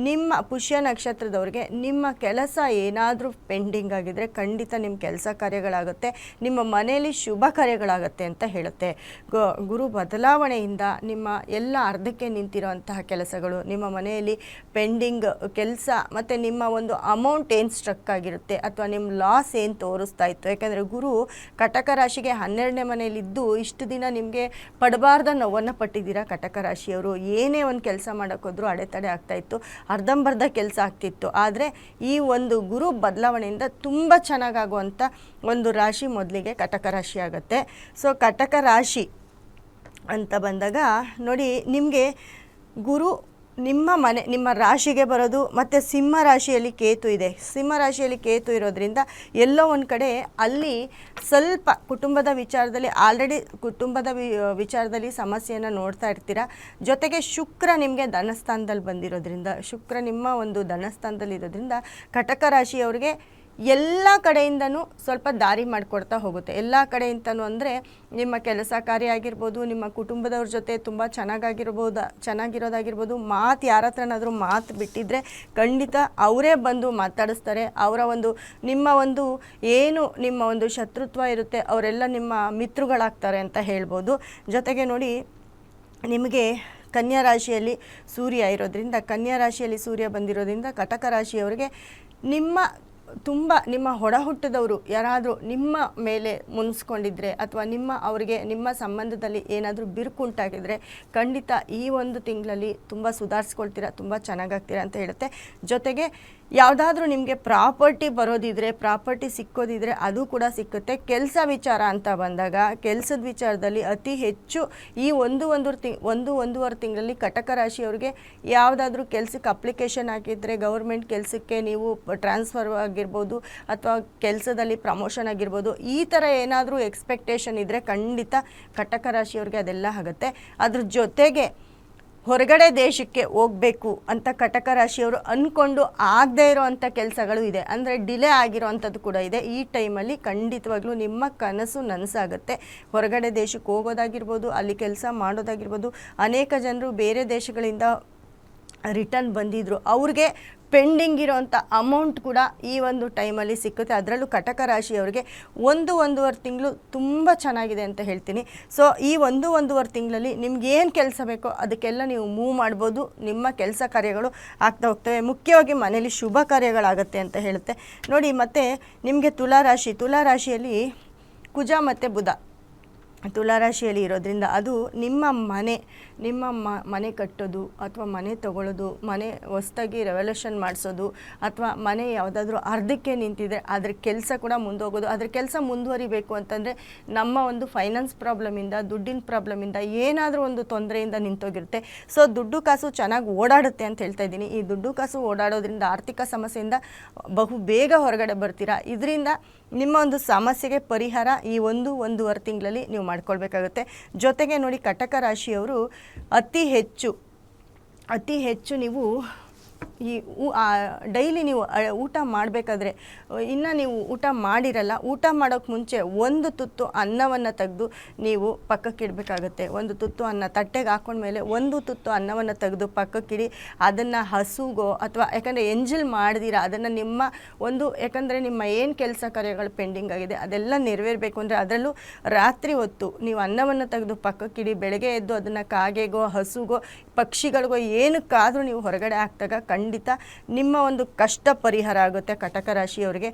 ನಿಮ್ಮ ಪುಷ್ಯ ನಕ್ಷತ್ರದವ್ರಿಗೆ ನಿಮ್ಮ ಕೆಲಸ ಏನಾದರೂ ಪೆಂಡಿಂಗ್ ಆಗಿದ್ದರೆ ಖಂಡಿತ ನಿಮ್ಮ ಕೆಲಸ ಕಾರ್ಯಗಳಾಗುತ್ತೆ, ನಿಮ್ಮ ಮನೆಯಲ್ಲಿ ಶುಭ ಕಾರ್ಯಗಳಾಗುತ್ತೆ ಅಂತ ಹೇಳುತ್ತೆ. ಗುರು ಬದಲಾವಣೆಯಿಂದ ನಿಮ್ಮ ಎಲ್ಲ ಅರ್ಧಕ್ಕೆ ನಿಂತಿರುವಂತಹ ಕೆಲಸಗಳು, ನಿಮ್ಮ ಮನೆಯಲ್ಲಿ ಪೆಂಡಿಂಗ್ ಕೆಲಸ ಮತ್ತು ನಿಮ್ಮ ಒಂದು ಅಮೌಂಟ್ ಏನು ಸ್ಟ್ರಕ್ ಆಗಿರುತ್ತೆ ಅಥವಾ ನಿಮ್ಮ ಲಾಸ್ ಏನು ತೋರಿಸ್ತಾ ಇತ್ತು. ಯಾಕಂದರೆ ಗುರು ಕಟಕ ರಾಶಿಗೆ 12ನೇ ಮನೆಯಲ್ಲಿದ್ದು ಇಷ್ಟು ದಿನ ನಿಮಗೆ ಪಡಬಾರ್ದ ನೋವನ್ನು ಪಟ್ಟಿದ್ದೀರಾ. ಕಟಕ ರಾಶಿಯವರು ಏನೇ ಒಂದು ಕೆಲಸ ಮಾಡೋಕ್ಕೋದ್ರೂ ಅಡೆತಡೆ ಆಗ್ತಾಯಿತ್ತು, ಅರ್ಧಂಬರ್ಧ ಕೆಲಸ ಆಗ್ತಿತ್ತು. ಆದರೆ ಈ ಒಂದು ಗುರು ಬದಲಾವಣೆಯಿಂದ ತುಂಬ ಚೆನ್ನಾಗಾಗುವಂಥ ಒಂದು ರಾಶಿ ಮೊದಲಿಗೆ ಕಟಕ ರಾಶಿ ಆಗುತ್ತೆ. ಸೊ ಕಟಕ ರಾಶಿ ಅಂತ ಬಂದಾಗ ನೋಡಿ, ನಿಮಗೆ ಗುರು ನಿಮ್ಮ ರಾಶಿಗೆ ಬರೋದು, ಮತ್ತು ಸಿಂಹ ರಾಶಿಯಲ್ಲಿ ಕೇತು ಇದೆ. ಸಿಂಹ ರಾಶಿಯಲ್ಲಿ ಕೇತು ಇರೋದ್ರಿಂದ ಎಲ್ಲೋ ಒಂದು ಕಡೆ ಅಲ್ಲಿ ಸ್ವಲ್ಪ ಕುಟುಂಬದ ವಿಚಾರದಲ್ಲಿ ಆಲ್ರೆಡಿ ವಿಚಾರದಲ್ಲಿ ಸಮಸ್ಯೆಯನ್ನು ನೋಡ್ತಾ ಇರ್ತೀರ. ಜೊತೆಗೆ ಶುಕ್ರ ನಿಮಗೆ ಧನಸ್ಥಾನದಲ್ಲಿ ಬಂದಿರೋದ್ರಿಂದ, ಶುಕ್ರ ನಿಮ್ಮ ಒಂದು ಧನಸ್ಥಾನದಲ್ಲಿ ಇರೋದ್ರಿಂದ ಕಟಕ ರಾಶಿಯವರಿಗೆ ಎಲ್ಲ ಕಡೆಯಿಂದನೂ ಸ್ವಲ್ಪ ದಾರಿ ಮಾಡಿಕೊಡ್ತಾ ಹೋಗುತ್ತೆ. ಎಲ್ಲ ಕಡೆಯಿಂದನೂ ಅಂದರೆ ನಿಮ್ಮ ಕೆಲಸ ಕಾರ್ಯ ಆಗಿರ್ಬೋದು, ನಿಮ್ಮ ಕುಟುಂಬದವ್ರ ಜೊತೆ ತುಂಬ ಚೆನ್ನಾಗಿರೋದಾಗಿರ್ಬೋದು. ಮಾತು ಯಾರ ಹತ್ರನಾದರೂ ಮಾತು ಬಿಟ್ಟಿದ್ರೆ ಖಂಡಿತ ಅವರೇ ಬಂದು ಮಾತಾಡಿಸ್ತಾರೆ. ಅವರ ಒಂದು ನಿಮ್ಮ ಒಂದು ಶತ್ರುತ್ವ ಇರುತ್ತೆ, ಅವರೆಲ್ಲ ನಿಮ್ಮ ಮಿತ್ರಗಳಾಗ್ತಾರೆ ಅಂತ ಹೇಳ್ಬೋದು. ಜೊತೆಗೆ ನೋಡಿ, ನಿಮಗೆ ಕನ್ಯಾ ರಾಶಿಯಲ್ಲಿ ಸೂರ್ಯ ಇರೋದ್ರಿಂದ, ಕನ್ಯಾ ರಾಶಿಯಲ್ಲಿ ಸೂರ್ಯ ಬಂದಿರೋದ್ರಿಂದ ಕಟಕ ರಾಶಿಯವರಿಗೆ ನಿಮ್ಮ ಹೊಡ ಹುಟ್ಟಿದವರು ಯಾರಾದರೂ ನಿಮ್ಮ ಮೇಲೆ ಮುನ್ಸ್ಕೊಂಡಿದ್ರೆ ಅಥವಾ ನಿಮ್ಮ ಸಂಬಂಧದಲ್ಲಿ ಏನಾದರೂ ಬಿರುಕುಂಟಾಗಿದ್ರೆ ಖಂಡಿತ ಈ ಒಂದು ತಿಂಗಳಲ್ಲಿ ತುಂಬ ಸುಧಾರಿಸ್ಕೊಳ್ತೀರಾ, ತುಂಬ ಚೆನ್ನಾಗಾಗ್ತೀರಾ ಅಂತ ಹೇಳುತ್ತೆ. ಜೊತೆಗೆ ಯಾವುದಾದ್ರೂ ನಿಮಗೆ ಪ್ರಾಪರ್ಟಿ ಬರೋದಿದ್ರೆ, ಪ್ರಾಪರ್ಟಿ ಸಿಕ್ಕೋದಿದ್ರೆ ಅದು ಕೂಡ ಸಿಕ್ಕುತ್ತೆ. ಕೆಲಸ ವಿಚಾರ ಅಂತ ಬಂದಾಗ ಕೆಲಸದ ವಿಚಾರದಲ್ಲಿ ಅತಿ ಹೆಚ್ಚು ಈ ಒಂದೂವರೆ ತಿಂಗಳಲ್ಲಿ ಕಟಕ ರಾಶಿಯವರಿಗೆ ಯಾವುದಾದ್ರೂ ಕೆಲಸಕ್ಕೆ ಅಪ್ಲಿಕೇಶನ್ ಹಾಕಿದರೆ, ಗೌರ್ಮೆಂಟ್ ಕೆಲಸಕ್ಕೆ ನೀವು ಟ್ರಾನ್ಸ್ಫರ್ ಆಗಿರ್ಬೋದು ಅಥವಾ ಕೆಲಸದಲ್ಲಿ ಪ್ರಮೋಷನ್ ಆಗಿರ್ಬೋದು, ಈ ಥರ ಏನಾದರೂ ಎಕ್ಸ್ಪೆಕ್ಟೇಷನ್ ಇದ್ದರೆ ಖಂಡಿತ ಕಟಕ ರಾಶಿಯವ್ರಿಗೆ ಅದೆಲ್ಲ ಆಗುತ್ತೆ. ಅದ್ರ ಜೊತೆಗೆ ಹೊರಗಡೆ ದೇಶಕ್ಕೆ ಹೋಗಬೇಕು ಅಂತ ಕಟಕ ರಾಶಿಯವರು ಅಂದ್ಕೊಂಡು ಆಗದೇ ಇರೋವಂಥ ಕೆಲಸಗಳು ಇದೆ, ಅಂದರೆ ಡಿಲೇ ಆಗಿರೋವಂಥದ್ದು ಕೂಡ ಇದೆ. ಈ ಟೈಮಲ್ಲಿ ಖಂಡಿತವಾಗ್ಲೂ ನಿಮ್ಮ ಕನಸು ನನಸಾಗುತ್ತೆ. ಹೊರಗಡೆ ದೇಶಕ್ಕೆ ಹೋಗೋದಾಗಿರ್ಬೋದು, ಅಲ್ಲಿ ಕೆಲಸ ಮಾಡೋದಾಗಿರ್ಬೋದು. ಅನೇಕ ಜನರು ಬೇರೆ ದೇಶಗಳಿಂದ ರಿಟರ್ನ್ ಬಂದಿದ್ದರು, ಅವ್ರಿಗೆ ಪೆಂಡಿಂಗ್ ಇರೋವಂಥ ಅಮೌಂಟ್ ಕೂಡ ಈ ಒಂದು ಟೈಮಲ್ಲಿ ಸಿಕ್ಕುತ್ತೆ. ಅದರಲ್ಲೂ ಕಟಕ ರಾಶಿಯವರಿಗೆ ಒಂದೂವರೆ ತಿಂಗಳು ತುಂಬ ಚೆನ್ನಾಗಿದೆ ಅಂತ ಹೇಳ್ತೀನಿ. ಸೊ ಈ ಒಂದೂವರೆ ತಿಂಗಳಲ್ಲಿ ನಿಮ್ಗೇನು ಕೆಲಸ ಬೇಕೋ ಅದಕ್ಕೆಲ್ಲ ನೀವು ಮೂವ್ ಮಾಡ್ಬೋದು. ನಿಮ್ಮ ಕೆಲಸ ಕಾರ್ಯಗಳು ಆಗ್ತಾ ಹೋಗ್ತವೆ. ಮುಖ್ಯವಾಗಿ ಮನೇಲಿ ಶುಭ ಕಾರ್ಯಗಳಾಗುತ್ತೆ ಅಂತ ಹೇಳುತ್ತೆ. ನೋಡಿ, ಮತ್ತು ನಿಮಗೆ ತುಲಾರಾಶಿಯಲ್ಲಿ ಕುಜ ಮತ್ತು ಬುಧ ತುಲಾರಾಶಿಯಲ್ಲಿ ಇರೋದ್ರಿಂದ ಅದು ನಿಮ್ಮ ಮನೆ ಕಟ್ಟೋದು ಅಥವಾ ಮನೆ ತಗೊಳ್ಳೋದು, ಮನೆ ಹೊಸ್ದಾಗಿ ರೆವಲ್ಯೂಷನ್ ಮಾಡಿಸೋದು, ಅಥವಾ ಮನೆ ಯಾವುದಾದ್ರೂ ಅರ್ಧಕ್ಕೆ ನಿಂತಿದೆ ಅದ್ರ ಕೆಲಸ ಕೂಡ ಮುಂದೋಗೋದು. ಅದ್ರ ಕೆಲಸ ಮುಂದುವರಿಬೇಕು ಅಂತಂದರೆ ನಮ್ಮ ಒಂದು ಫೈನಾನ್ಸ್ ಪ್ರಾಬ್ಲಮಿಂದ, ದುಡ್ಡಿನ ಪ್ರಾಬ್ಲಮಿಂದ, ಏನಾದರೂ ಒಂದು ತೊಂದರೆಯಿಂದ ನಿಂತೋಗಿರುತ್ತೆ. ಸೊ ದುಡ್ಡು ಕಾಸು ಚೆನ್ನಾಗಿ ಓಡಾಡುತ್ತೆ ಅಂತ ಹೇಳ್ತಾ ಇದ್ದೀನಿ. ಈ ದುಡ್ಡು ಕಾಸು ಓಡಾಡೋದ್ರಿಂದ ಆರ್ಥಿಕ ಸಮಸ್ಯೆಯಿಂದ ಬಹು ಬೇಗ ಹೊರಗಡೆ ಬರ್ತೀರಾ. ಇದರಿಂದ ನಿಮ್ಮ ಒಂದು ಸಮಸ್ಯೆಗೆ ಪರಿಹಾರ ಈ ಒಂದೂವರೆ ತಿಂಗಳಲ್ಲಿ ನೀವು ಮಾಡ್ಕೊಳ್ಬೇಕಾಗುತ್ತೆ. ಜೊತೆಗೆ ನೋಡಿ, ಕಟಕ ರಾಶಿಯವರು ಅತಿ ಹೆಚ್ಚು ನೀವು ಈ ಡೈಲಿ ನೀವು ಊಟ ಮಾಡಬೇಕಾದ್ರೆ, ಇನ್ನು ನೀವು ಊಟ ಮಾಡಿರಲ್ಲ, ಊಟ ಮಾಡೋಕ್ಕೆ ಮುಂಚೆ ಒಂದು ತುತ್ತು ಅನ್ನವನ್ನು ತೆಗೆದು ನೀವು ಪಕ್ಕಕ್ಕಿಡಬೇಕಾಗತ್ತೆ. ಒಂದು ತುತ್ತು ಅನ್ನ ತಟ್ಟೆಗೆ ಹಾಕೊಂಡ್ಮೇಲೆ ಒಂದು ತುತ್ತು ಅನ್ನವನ್ನು ತೆಗೆದು ಪಕ್ಕಕ್ಕಿಡಿ. ಅದನ್ನು ಹಸುಗೋ ಅಥವಾ ಯಾಕಂದರೆ ಎಂಜಲ್ ಮಾಡ್ದಿರ ಅದನ್ನು ಯಾಕಂದರೆ ನಿಮ್ಮ ಏನು ಕೆಲಸ ಕಾರ್ಯಗಳು ಪೆಂಡಿಂಗ್ ಆಗಿದೆ ಅದೆಲ್ಲ ನೆರವೇರಬೇಕು ಅಂದರೆ, ಅದರಲ್ಲೂ ರಾತ್ರಿ ಹೊತ್ತು ನೀವು ಅನ್ನವನ್ನು ತೆಗೆದು ಪಕ್ಕಕ್ಕಿಡಿ. ಬೆಳಗ್ಗೆ ಎದ್ದು ಅದನ್ನು ಕಾಗೆಗೋ, ಹಸುಗೋ, ಪಕ್ಷಿಗಳಿಗೋ ಏನಕ್ಕಾದರೂ ನೀವು ಹೊರಗಡೆ ಹಾಕಿದಾಗ ಖಂಡಿತ ನಿಮ್ಮ ಒಂದು ಕಷ್ಟ ಪರಿಹಾರ ಆಗುತ್ತೆ ಕಟಕ ರಾಶಿಯವರಿಗೆ.